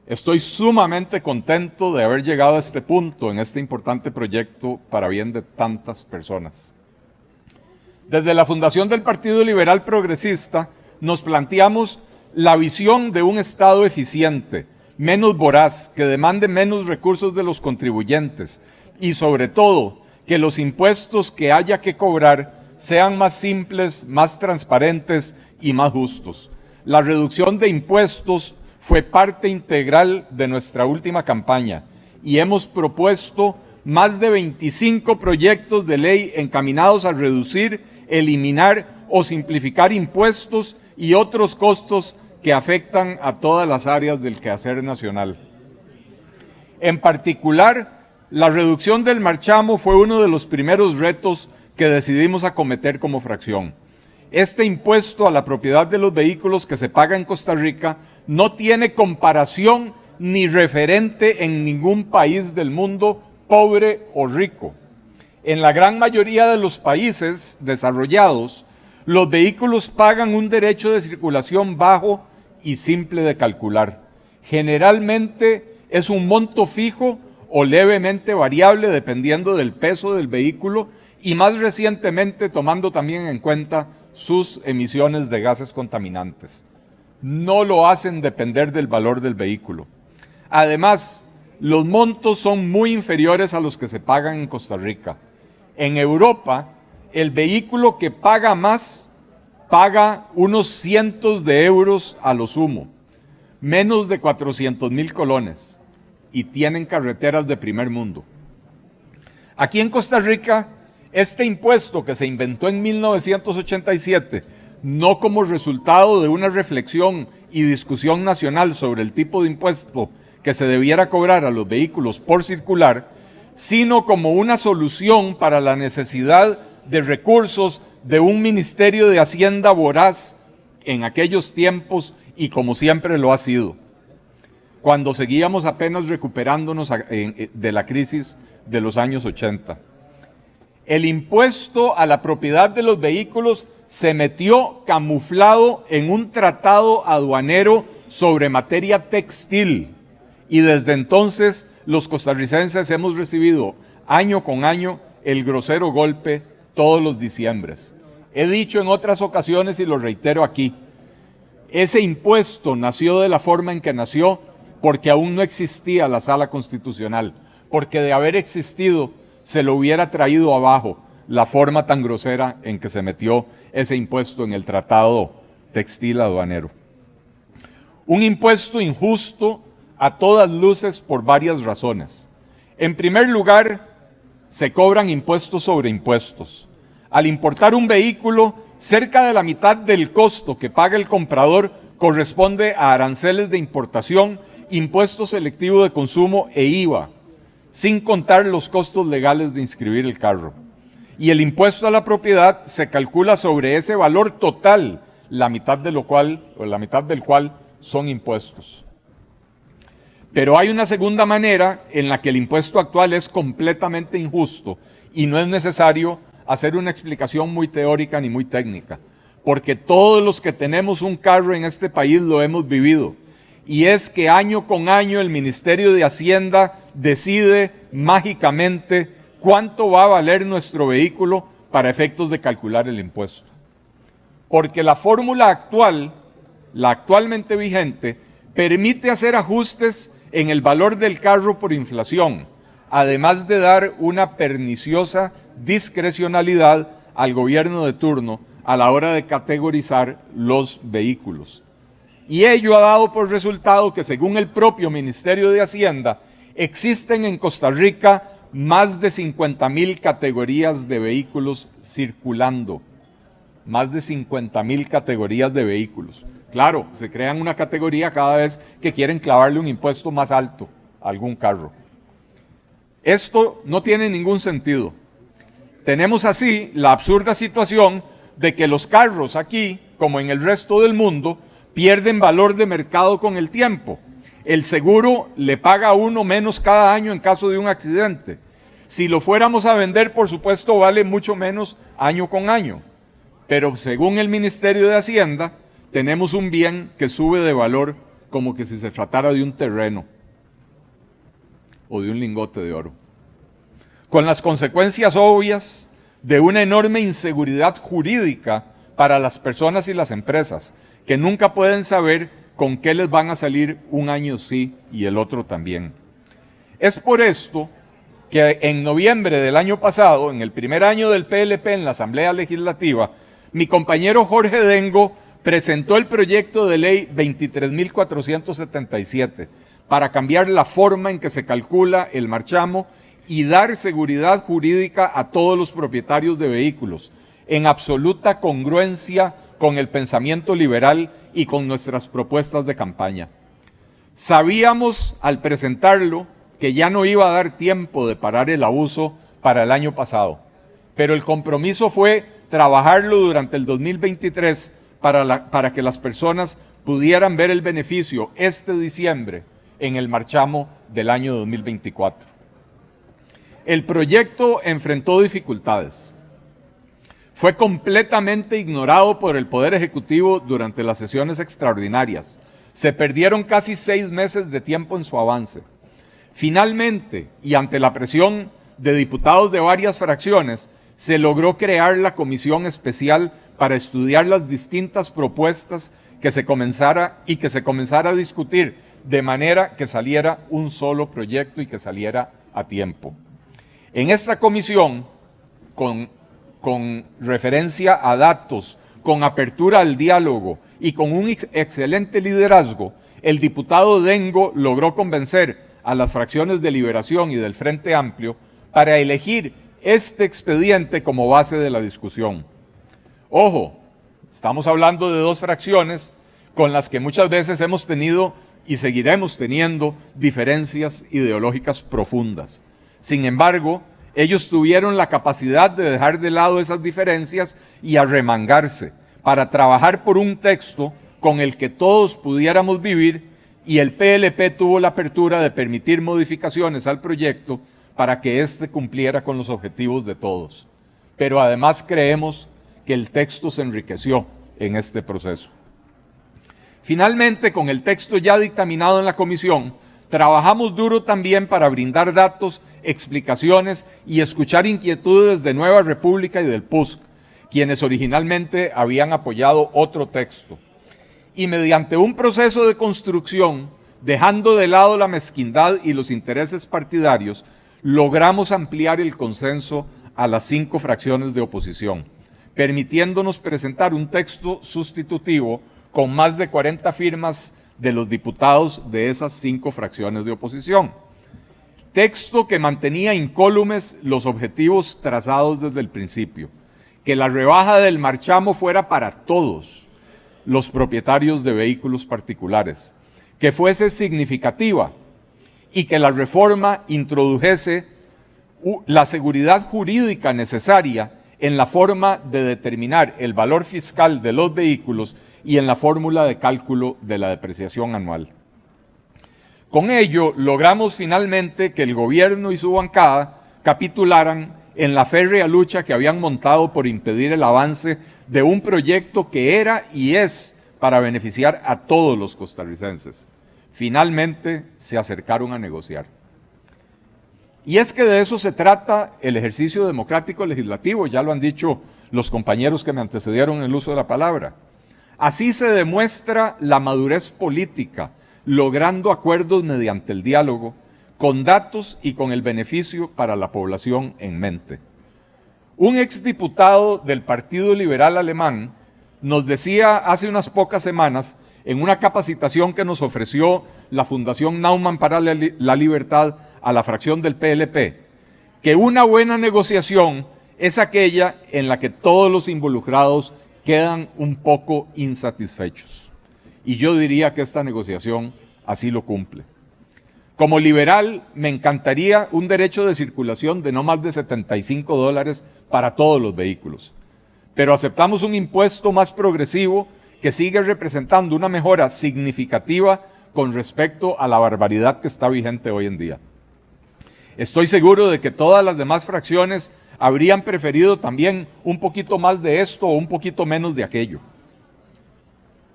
Estoy sumamente contento de haber llegado a este punto en este importante proyecto para bien de tantas personas. Desde la fundación del Partido Liberal Progresista nos planteamos la visión de un Estado eficiente, menos voraz, que demande menos recursos de los contribuyentes y sobre todo que los impuestos que haya que cobrar sean más simples, más transparentes y más justos. La reducción de impuestos fue parte integral de nuestra última campaña y hemos propuesto más de 25 proyectos de ley encaminados a reducir, eliminar o simplificar impuestos y otros costos que afectan a todas las áreas del quehacer nacional. En particular, la reducción del marchamo fue uno de los primeros retos que decidimos acometer como fracción. Este impuesto a la propiedad de los vehículos que se paga en Costa Rica no tiene comparación ni referente en ningún país del mundo, pobre o rico. En la gran mayoría de los países desarrollados, los vehículos pagan un derecho de circulación bajo y simple de calcular. Generalmente es un monto fijo o levemente variable dependiendo del peso del vehículo y más recientemente tomando también en cuenta sus emisiones de gases contaminantes. No lo hacen depender del valor del vehículo. Además, los montos son muy inferiores a los que se pagan en Costa Rica. En Europa, el vehículo que paga más paga unos cientos de euros a lo sumo, menos de 400,000 colones, y tienen carreteras de primer mundo. Aquí en Costa Rica, este impuesto que se inventó en 1987, no como resultado de una reflexión y discusión nacional sobre el tipo de impuesto que se debiera cobrar a los vehículos por circular, sino como una solución para la necesidad de recursos de un Ministerio de Hacienda voraz en aquellos tiempos y como siempre lo ha sido, cuando seguíamos apenas recuperándonos de la crisis de los años 80. El impuesto a la propiedad de los vehículos se metió camuflado en un tratado aduanero sobre materia textil y desde entonces los costarricenses hemos recibido año con año el grosero golpe todos los diciembres. He dicho en otras ocasiones y lo reitero aquí, ese impuesto nació de la forma en que nació porque aún no existía la Sala Constitucional, porque de haber existido se lo hubiera traído abajo la forma tan grosera en que se metió ese impuesto en el tratado textil aduanero. Un impuesto injusto a todas luces por varias razones. En primer lugar, se cobran impuestos sobre impuestos. Al importar un vehículo, cerca de la mitad del costo que paga el comprador corresponde a aranceles de importación, impuesto selectivo de consumo e IVA, sin contar los costos legales de inscribir el carro. Y el impuesto a la propiedad se calcula sobre ese valor total, la mitad del cual son impuestos. Pero hay una segunda manera en la que el impuesto actual es completamente injusto y no es necesario hacer una explicación muy teórica ni muy técnica, porque todos los que tenemos un carro en este país lo hemos vivido. Y es que año con año el Ministerio de Hacienda decide mágicamente cuánto va a valer nuestro vehículo para efectos de calcular el impuesto. Porque la fórmula actual, la actualmente vigente, permite hacer ajustes en el valor del carro por inflación, además de dar una perniciosa discrecionalidad al gobierno de turno a la hora de categorizar los vehículos. Y ello ha dado por resultado que, según el propio Ministerio de Hacienda, existen en Costa Rica más de 50,000 categorías de vehículos circulando. Más de 50,000 categorías de vehículos. Claro, se crean una categoría cada vez que quieren clavarle un impuesto más alto a algún carro. Esto no tiene ningún sentido. Tenemos así la absurda situación de que los carros aquí, como en el resto del mundo, pierden valor de mercado con el tiempo. El seguro le paga a uno menos cada año en caso de un accidente. Si lo fuéramos a vender, por supuesto, vale mucho menos año con año. Pero según el Ministerio de Hacienda, tenemos un bien que sube de valor como que si se tratara de un terreno o de un lingote de oro, con las consecuencias obvias de una enorme inseguridad jurídica para las personas y las empresas, que nunca pueden saber con qué les van a salir un año sí y el otro también. Es por esto que en noviembre del año pasado, en el primer año del PLP en la Asamblea Legislativa, mi compañero Jorge Dengo presentó el proyecto de ley 23.477 para cambiar la forma en que se calcula el marchamo y dar seguridad jurídica a todos los propietarios de vehículos, en absoluta congruencia con el pensamiento liberal y con nuestras propuestas de campaña. Sabíamos al presentarlo que ya no iba a dar tiempo de parar el abuso para el año pasado, pero el compromiso fue trabajarlo durante el 2023 para que las personas pudieran ver el beneficio este diciembre en el marchamo del año 2024. El proyecto enfrentó dificultades. Fue completamente ignorado por el Poder Ejecutivo durante las sesiones extraordinarias. Se perdieron casi 6 meses de tiempo en su avance. Finalmente, y ante la presión de diputados de varias fracciones, se logró crear la comisión especial para estudiar las distintas propuestas que se comenzara a discutir de manera que saliera un solo proyecto y que saliera a tiempo. En esta comisión, con referencia a datos, con apertura al diálogo y con un excelente liderazgo, el diputado Dengo logró convencer a las fracciones de Liberación y del Frente Amplio para elegir este expediente como base de la discusión. Ojo, estamos hablando de 2 fracciones con las que muchas veces hemos tenido y seguiremos teniendo diferencias ideológicas profundas. Sin embargo, ellos tuvieron la capacidad de dejar de lado esas diferencias y arremangarse para trabajar por un texto con el que todos pudiéramos vivir, y el PLP tuvo la apertura de permitir modificaciones al proyecto para que éste cumpliera con los objetivos de todos. Pero además creemos que el texto se enriqueció en este proceso. Finalmente, con el texto ya dictaminado en la comisión, trabajamos duro también para brindar datos, explicaciones y escuchar inquietudes de Nueva República y del PUSC, quienes originalmente habían apoyado otro texto. Y mediante un proceso de construcción, dejando de lado la mezquindad y los intereses partidarios, logramos ampliar el consenso a las 5 fracciones de oposición, permitiéndonos presentar un texto sustitutivo con más de 40 firmas de los diputados de esas 5 fracciones de oposición. Texto que mantenía incólumes los objetivos trazados desde el principio, que la rebaja del marchamo fuera para todos los propietarios de vehículos particulares, que fuese significativa y que la reforma introdujese la seguridad jurídica necesaria en la forma de determinar el valor fiscal de los vehículos y en la fórmula de cálculo de la depreciación anual. Con ello, logramos finalmente que el gobierno y su bancada capitularan en la férrea lucha que habían montado por impedir el avance de un proyecto que era y es para beneficiar a todos los costarricenses. Finalmente se acercaron a negociar. Y es que de eso se trata el ejercicio democrático legislativo, ya lo han dicho los compañeros que me antecedieron en el uso de la palabra. Así se demuestra la madurez política, logrando acuerdos mediante el diálogo, con datos y con el beneficio para la población en mente. Un exdiputado del Partido Liberal Alemán nos decía hace unas pocas semanas, en una capacitación que nos ofreció la Fundación Naumann para la Libertad a la fracción del PLP, que una buena negociación es aquella en la que todos los involucrados quedan un poco insatisfechos. Y yo diría que esta negociación así lo cumple. Como liberal, me encantaría un derecho de circulación de no más de $75 para todos los vehículos. Pero aceptamos un impuesto más progresivo que sigue representando una mejora significativa con respecto a la barbaridad que está vigente hoy en día. Estoy seguro de que todas las demás fracciones habrían preferido también un poquito más de esto o un poquito menos de aquello.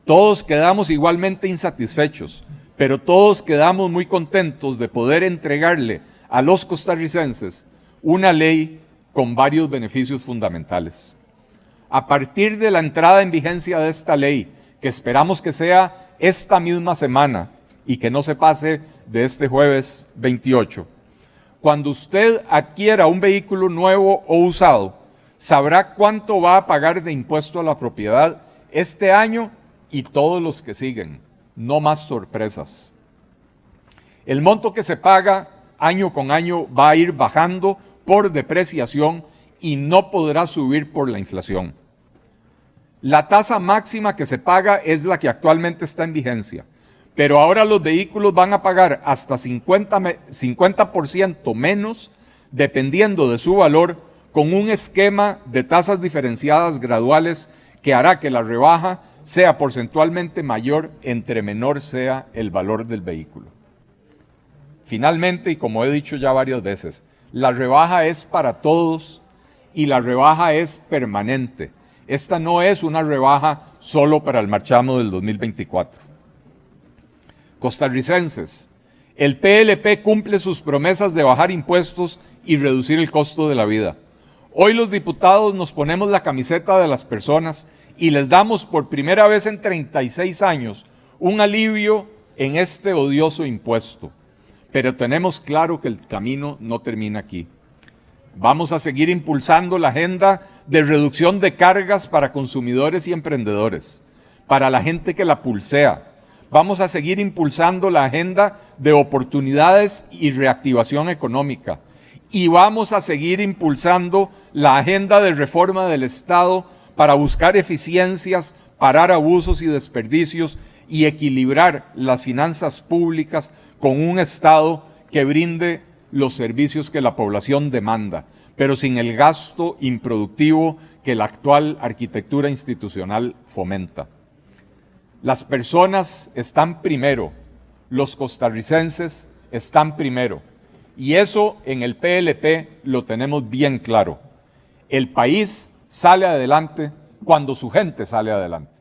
Todos quedamos igualmente insatisfechos, pero todos quedamos muy contentos de poder entregarle a los costarricenses una ley con varios beneficios fundamentales. A partir de la entrada en vigencia de esta ley, que esperamos que sea esta misma semana y que no se pase de este jueves 28, cuando usted adquiera un vehículo nuevo o usado, sabrá cuánto va a pagar de impuesto a la propiedad este año y todos los que siguen. No más sorpresas. El monto que se paga año con año va a ir bajando por depreciación y no podrá subir por la inflación. La tasa máxima que se paga es la que actualmente está en vigencia, pero ahora los vehículos van a pagar hasta 50% menos dependiendo de su valor, con un esquema de tasas diferenciadas graduales que hará que la rebaja sea porcentualmente mayor entre menor sea el valor del vehículo. Finalmente, y como he dicho ya varias veces, la rebaja es para todos y la rebaja es permanente. Esta no es una rebaja solo para el marchamo del 2024. Costarricenses, el PLP cumple sus promesas de bajar impuestos y reducir el costo de la vida. Hoy los diputados nos ponemos la camiseta de las personas y les damos por primera vez en 36 años un alivio en este odioso impuesto. Pero tenemos claro que el camino no termina aquí. Vamos a seguir impulsando la agenda de reducción de cargas para consumidores y emprendedores, para la gente que la pulsea. Vamos a seguir impulsando la agenda de oportunidades y reactivación económica. Y vamos a seguir impulsando la agenda de reforma del Estado para buscar eficiencias, parar abusos y desperdicios y equilibrar las finanzas públicas con un Estado que brinde los servicios que la población demanda, pero sin el gasto improductivo que la actual arquitectura institucional fomenta. Las personas están primero, los costarricenses están primero, y eso en el PLP lo tenemos bien claro. El país sale adelante cuando su gente sale adelante.